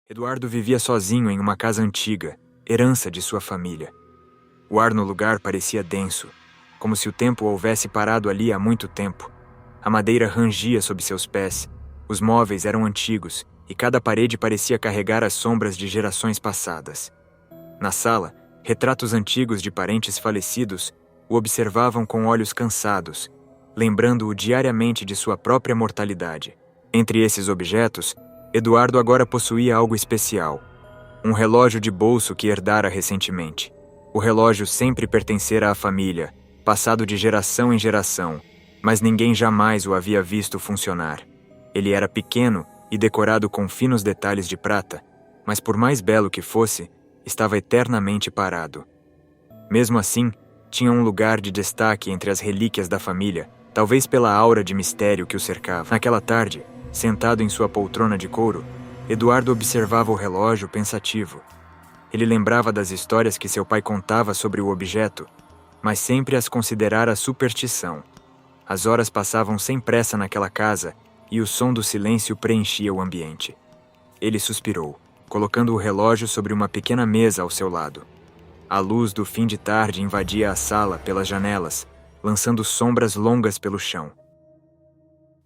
Eduardo vivia sozinho em uma casa antiga, herança de sua família. O ar no lugar parecia denso, como se o tempo houvesse parado ali há muito tempo. A madeira rangia sob seus pés, os móveis eram antigos e cada parede parecia carregar as sombras de gerações passadas. Na sala, retratos antigos de parentes falecidos o observavam com olhos cansados, lembrando-o diariamente de sua própria mortalidade. Entre esses objetos, Eduardo agora possuía algo especial. Um relógio de bolso que herdara recentemente. O relógio sempre pertencera à família, passado de geração em geração, mas ninguém jamais o havia visto funcionar. Ele era pequeno e decorado com finos detalhes de prata, mas por mais belo que fosse, estava eternamente parado. Mesmo assim, tinha um lugar de destaque entre as relíquias da família, talvez pela aura de mistério que o cercava. Naquela tarde, sentado em sua poltrona de couro, Eduardo observava o relógio pensativo. Ele lembrava das histórias que seu pai contava sobre o objeto, mas sempre as considerara superstição. As horas passavam sem pressa naquela casa e o som do silêncio preenchia o ambiente. Ele suspirou, colocando o relógio sobre uma pequena mesa ao seu lado. A luz do fim de tarde invadia a sala pelas janelas, lançando sombras longas pelo chão.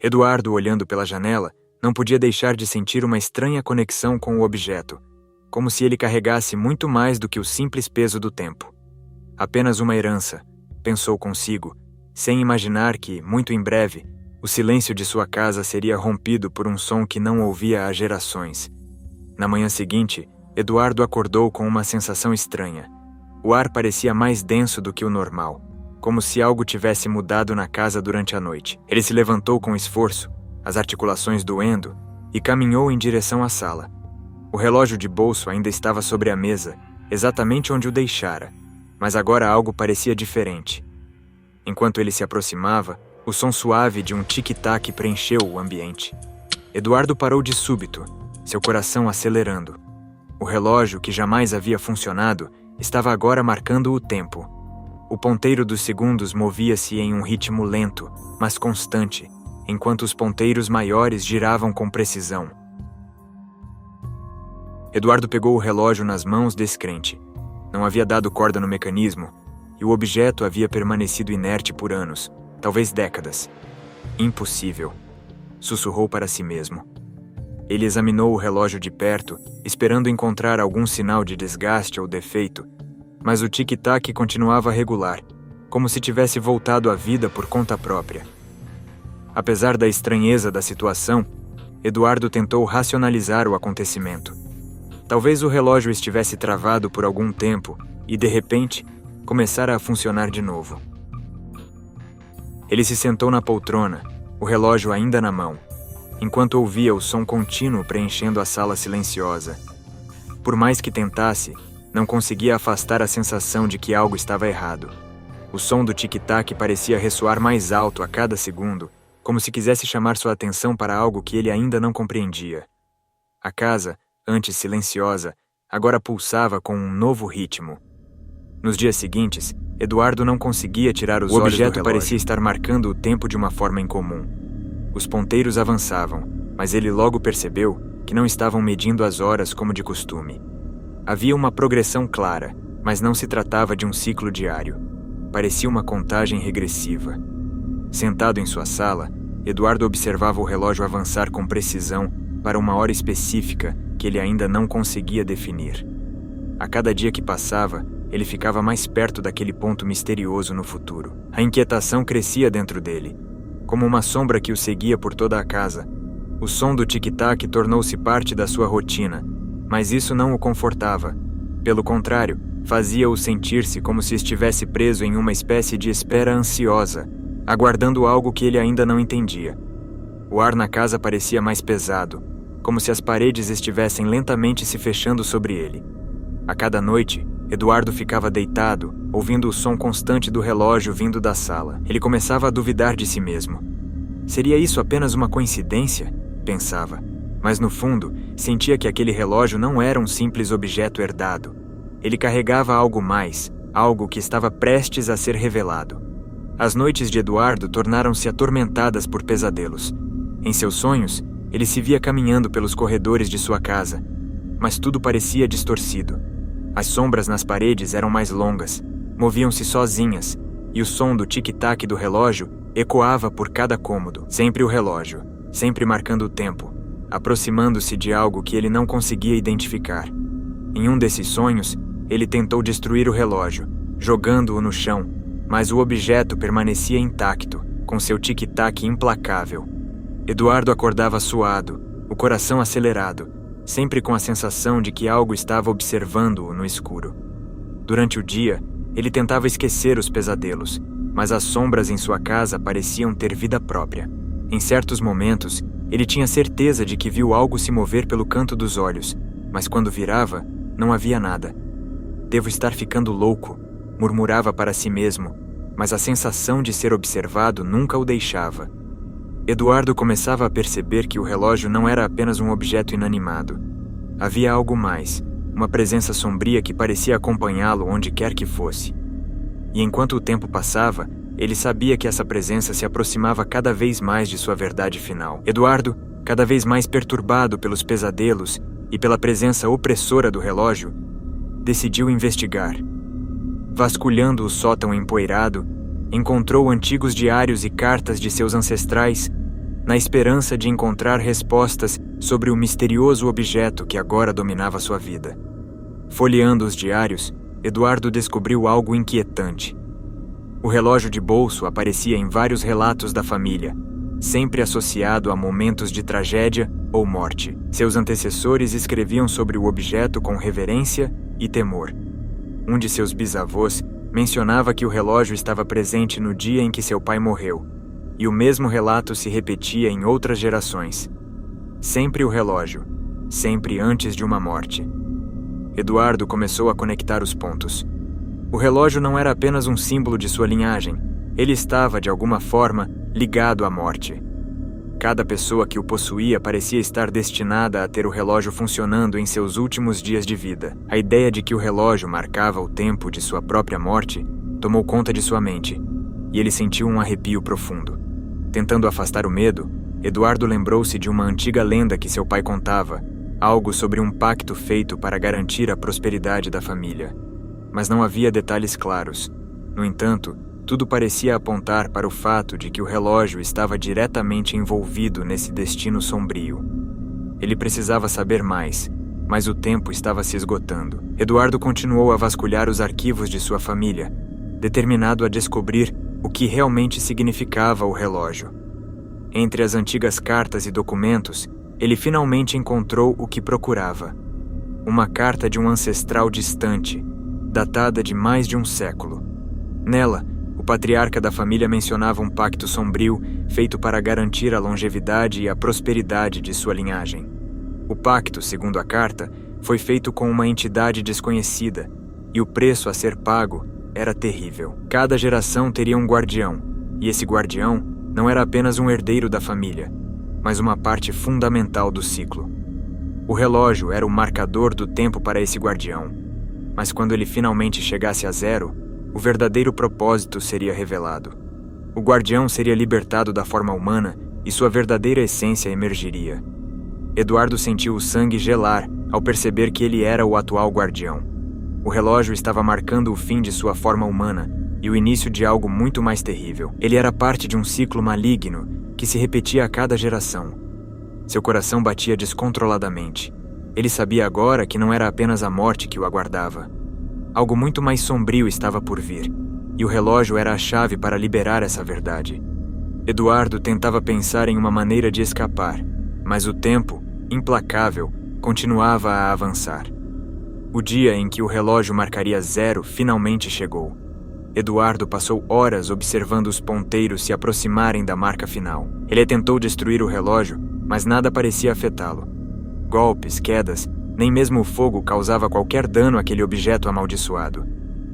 Eduardo, olhando pela janela, não podia deixar de sentir uma estranha conexão com o objeto, como se ele carregasse muito mais do que o simples peso do tempo. Apenas uma herança, pensou consigo, sem imaginar que, muito em breve, o silêncio de sua casa seria rompido por um som que não ouvia há gerações. Na manhã seguinte, Eduardo acordou com uma sensação estranha. O ar parecia mais denso do que o normal, como se algo tivesse mudado na casa durante a noite. Ele se levantou com esforço, as articulações doendo, e caminhou em direção à sala. O relógio de bolso ainda estava sobre a mesa, exatamente onde o deixara, mas agora algo parecia diferente. Enquanto ele se aproximava, o som suave de um tic-tac preencheu o ambiente. Eduardo parou de súbito, seu coração acelerando. O relógio, que jamais havia funcionado, estava agora marcando o tempo. O ponteiro dos segundos movia-se em um ritmo lento, mas constante, enquanto os ponteiros maiores giravam com precisão. Eduardo pegou o relógio nas mãos descrente. Não havia dado corda no mecanismo, e o objeto havia permanecido inerte por anos, talvez décadas. Impossível, sussurrou para si mesmo. Ele examinou o relógio de perto, esperando encontrar algum sinal de desgaste ou defeito, mas o tic-tac continuava regular, como se tivesse voltado à vida por conta própria. Apesar da estranheza da situação, Eduardo tentou racionalizar o acontecimento. Talvez o relógio estivesse travado por algum tempo e, de repente, começara a funcionar de novo. Ele se sentou na poltrona, o relógio ainda na mão, enquanto ouvia o som contínuo preenchendo a sala silenciosa. Por mais que tentasse, não conseguia afastar a sensação de que algo estava errado. O som do tic-tac parecia ressoar mais alto a cada segundo, como se quisesse chamar sua atenção para algo que ele ainda não compreendia. A casa, antes silenciosa, agora pulsava com um novo ritmo. Nos dias seguintes, Eduardo não conseguia tirar os olhos do relógio. O objeto parecia estar marcando o tempo de uma forma incomum. Os ponteiros avançavam, mas ele logo percebeu que não estavam medindo as horas como de costume. Havia uma progressão clara, mas não se tratava de um ciclo diário. Parecia uma contagem regressiva. Sentado em sua sala, Eduardo observava o relógio avançar com precisão para uma hora específica que ele ainda não conseguia definir. A cada dia que passava, ele ficava mais perto daquele ponto misterioso no futuro. A inquietação crescia dentro dele, como uma sombra que o seguia por toda a casa. O som do tic-tac tornou-se parte da sua rotina, mas isso não o confortava. Pelo contrário, fazia-o sentir-se como se estivesse preso em uma espécie de espera ansiosa, aguardando algo que ele ainda não entendia. O ar na casa parecia mais pesado, como se as paredes estivessem lentamente se fechando sobre ele. A cada noite, Eduardo ficava deitado, ouvindo o som constante do relógio vindo da sala. Ele começava a duvidar de si mesmo. Seria isso apenas uma coincidência? Pensava. Mas no fundo, sentia que aquele relógio não era um simples objeto herdado. Ele carregava algo mais, algo que estava prestes a ser revelado. As noites de Eduardo tornaram-se atormentadas por pesadelos. Em seus sonhos, ele se via caminhando pelos corredores de sua casa. mas tudo parecia distorcido. As sombras nas paredes eram mais longas, moviam-se sozinhas, e o som do tic-tac do relógio ecoava por cada cômodo. Sempre o relógio, sempre marcando o tempo, aproximando-se de algo que ele não conseguia identificar. Em um desses sonhos, ele tentou destruir o relógio, jogando-o no chão, mas o objeto permanecia intacto, com seu tic-tac implacável. Eduardo acordava suado, o coração acelerado, sempre com a sensação de que algo estava observando-o no escuro. Durante o dia, ele tentava esquecer os pesadelos, mas as sombras em sua casa pareciam ter vida própria. Em certos momentos, ele tinha certeza de que viu algo se mover pelo canto dos olhos, mas quando virava, não havia nada. Devo estar ficando louco, murmurava para si mesmo, mas a sensação de ser observado nunca o deixava. Eduardo começava a perceber que o relógio não era apenas um objeto inanimado. Havia algo mais, uma presença sombria que parecia acompanhá-lo onde quer que fosse. E enquanto o tempo passava, ele sabia que essa presença se aproximava cada vez mais de sua verdade final. Eduardo, cada vez mais perturbado pelos pesadelos e pela presença opressora do relógio, decidiu investigar. Vasculhando o sótão empoeirado, encontrou antigos diários e cartas de seus ancestrais, na esperança de encontrar respostas sobre o misterioso objeto que agora dominava sua vida. Folheando os diários, Eduardo descobriu algo inquietante. O relógio de bolso aparecia em vários relatos da família, sempre associado a momentos de tragédia ou morte. Seus antecessores escreviam sobre o objeto com reverência e temor. Um de seus bisavós mencionava que o relógio estava presente no dia em que seu pai morreu, e o mesmo relato se repetia em outras gerações. Sempre o relógio, sempre antes de uma morte. Eduardo começou a conectar os pontos. O relógio não era apenas um símbolo de sua linhagem, ele estava, de alguma forma, ligado à morte. Cada pessoa que o possuía parecia estar destinada a ter o relógio funcionando em seus últimos dias de vida. A ideia de que o relógio marcava o tempo de sua própria morte tomou conta de sua mente, e ele sentiu um arrepio profundo. Tentando afastar o medo, Eduardo lembrou-se de uma antiga lenda que seu pai contava, algo sobre um pacto feito para garantir a prosperidade da família. Mas não havia detalhes claros. No entanto, tudo parecia apontar para o fato de que o relógio estava diretamente envolvido nesse destino sombrio. Ele precisava saber mais, mas o tempo estava se esgotando. Eduardo continuou a vasculhar os arquivos de sua família, determinado a descobrir o que realmente significava o relógio. Entre as antigas cartas e documentos, ele finalmente encontrou o que procurava. Uma carta de um ancestral distante, datada de mais de um século. Nela, o patriarca da família mencionava um pacto sombrio feito para garantir a longevidade e a prosperidade de sua linhagem. O pacto, segundo a carta, foi feito com uma entidade desconhecida, e o preço a ser pago era terrível. Cada geração teria um guardião, e esse guardião não era apenas um herdeiro da família, mas uma parte fundamental do ciclo. O relógio era o marcador do tempo para esse guardião, mas quando ele finalmente chegasse a zero, o verdadeiro propósito seria revelado. O guardião seria libertado da forma humana e sua verdadeira essência emergiria. Eduardo sentiu o sangue gelar ao perceber que ele era o atual guardião. O relógio estava marcando o fim de sua forma humana e o início de algo muito mais terrível. Ele era parte de um ciclo maligno que se repetia a cada geração. Seu coração batia descontroladamente. Ele sabia agora que não era apenas a morte que o aguardava. Algo muito mais sombrio estava por vir, e o relógio era a chave para liberar essa verdade. Eduardo tentava pensar em uma maneira de escapar, mas o tempo, implacável, continuava a avançar. O dia em que o relógio marcaria zero finalmente chegou. Eduardo passou horas observando os ponteiros se aproximarem da marca final. Ele tentou destruir o relógio, mas nada parecia afetá-lo. Golpes, quedas, nem mesmo o fogo causava qualquer dano àquele objeto amaldiçoado.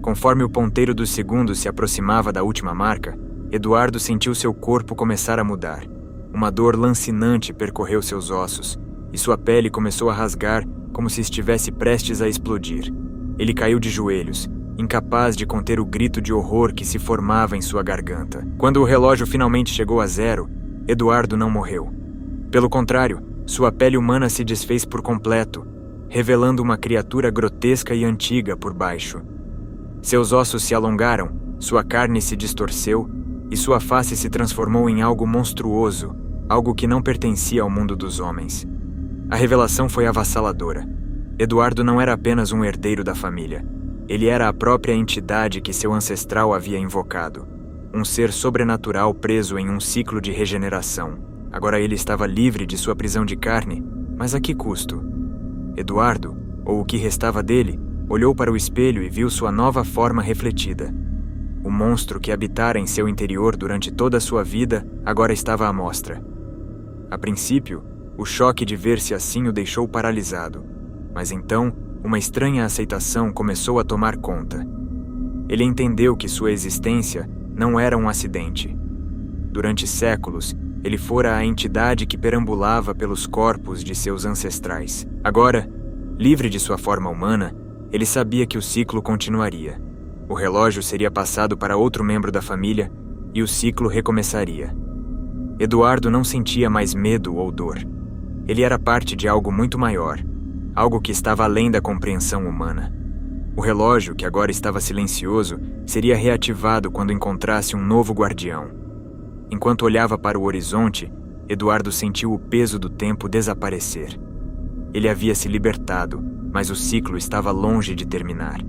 Conforme o ponteiro dos segundos se aproximava da última marca, Eduardo sentiu seu corpo começar a mudar. Uma dor lancinante percorreu seus ossos, e sua pele começou a rasgar como se estivesse prestes a explodir. Ele caiu de joelhos, incapaz de conter o grito de horror que se formava em sua garganta. Quando o relógio finalmente chegou a zero, Eduardo não morreu. Pelo contrário, sua pele humana se desfez por completo, revelando uma criatura grotesca e antiga por baixo. Seus ossos se alongaram, sua carne se distorceu e sua face se transformou em algo monstruoso, algo que não pertencia ao mundo dos homens. A revelação foi avassaladora. Eduardo não era apenas um herdeiro da família. Ele era a própria entidade que seu ancestral havia invocado. Um ser sobrenatural preso em um ciclo de regeneração. Agora ele estava livre de sua prisão de carne, mas a que custo? Eduardo, ou o que restava dele, olhou para o espelho e viu sua nova forma refletida. O monstro que habitara em seu interior durante toda a sua vida agora estava à mostra. A princípio, o choque de ver-se assim o deixou paralisado. Mas então, uma estranha aceitação começou a tomar conta. Ele entendeu que sua existência não era um acidente. Durante séculos, ele fora a entidade que perambulava pelos corpos de seus ancestrais. Agora, livre de sua forma humana, ele sabia que o ciclo continuaria. O relógio seria passado para outro membro da família e o ciclo recomeçaria. Eduardo não sentia mais medo ou dor. Ele era parte de algo muito maior, algo que estava além da compreensão humana. O relógio, que agora estava silencioso, seria reativado quando encontrasse um novo guardião. Enquanto olhava para o horizonte, Eduardo sentiu o peso do tempo desaparecer. Ele havia se libertado, mas o ciclo estava longe de terminar.